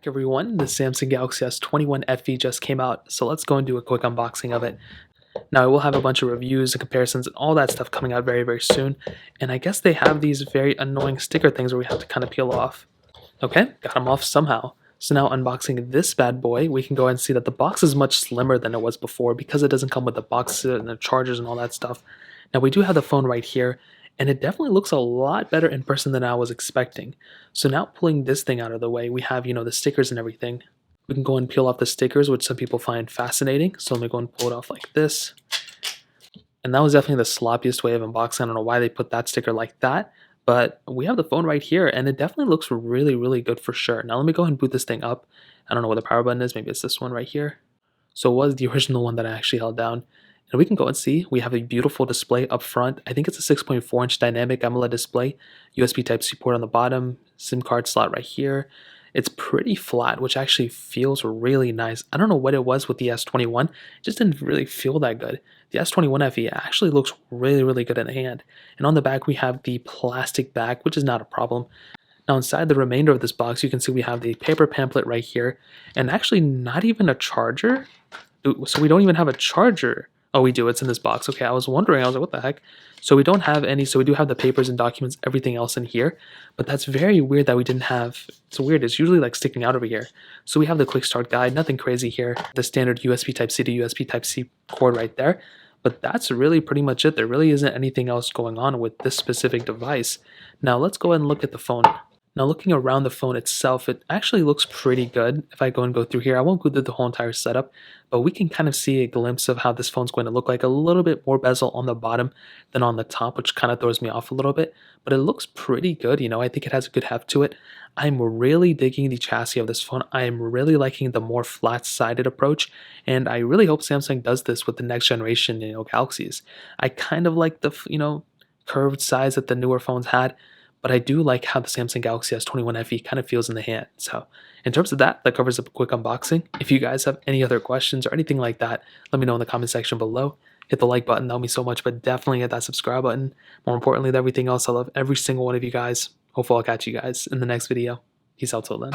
Everyone, the Samsung Galaxy S21 FE just came out, so let's go and do a quick unboxing of it. Now, I will have a bunch of reviews and comparisons and all that stuff coming out very, very soon, and I guess they have these very annoying sticker things where we have to kind of peel off. Okay, got them off somehow. So now unboxing this bad boy, we can go and see that the box is much slimmer than it was before because it doesn't come with the box and the chargers and all that stuff. Now we do have the phone right here, and it definitely looks a lot better in person than I was expecting. So now pulling this thing out of the way, we have, the stickers and everything. We can go and peel off the stickers, which some people find fascinating. So let me go and pull it off like this. And that was definitely the sloppiest way of unboxing. I don't know why they put that sticker like that, but we have the phone right here, and it definitely looks really, really good for sure. Now let me go ahead and boot this thing up. I don't know where the power button is. Maybe it's this one right here. So it was the original one that I actually held down. And we can go and see we have a beautiful display up front. I think it's a 6.4-inch dynamic AMOLED display, USB Type-C port on the bottom, SIM card slot right here. It's pretty flat, which actually feels really nice. I don't know what it was with the S21, it just didn't really feel that good. The S21 FE actually looks really, really good in the hand. And on the back, we have the plastic back, which is not a problem. Now inside the remainder of this box, you can see we have the paper pamphlet right here, and actually not even a charger. So we don't even have a charger. Oh, we do. It's in this box. Okay, I was wondering. I was like, what the heck? So we don't have any. So we do have the papers and documents, everything else in here. But that's very weird that we didn't have. It's weird. It's usually like sticking out over here. So we have the quick start guide. Nothing crazy here. The standard USB Type-C to USB Type-C cord right there. But that's really pretty much it. There really isn't anything else going on with this specific device. Now let's go ahead and look at the phone. Now looking around the phone itself, it actually looks pretty good. If I go and go through here, I won't go through the whole entire setup, but we can kind of see a glimpse of how this phone's going to look like. A little bit more bezel on the bottom than on the top, which kind of throws me off a little bit, but it looks pretty good. I think it has a good heft to it. I'm really digging the chassis of this phone. I am really liking the more flat-sided approach, and I really hope Samsung does this with the next generation, Galaxies. I kind of like the, curved size that the newer phones had, but I do like how the Samsung Galaxy S21 FE kind of feels in the hand. So in terms of that covers up a quick unboxing. If you guys have any other questions or anything like that, let me know in the comment section below. Hit the like button, that would mean so much, but definitely hit that subscribe button. More importantly than everything else, I love every single one of you guys. Hopefully I'll catch you guys in the next video. Peace out till then.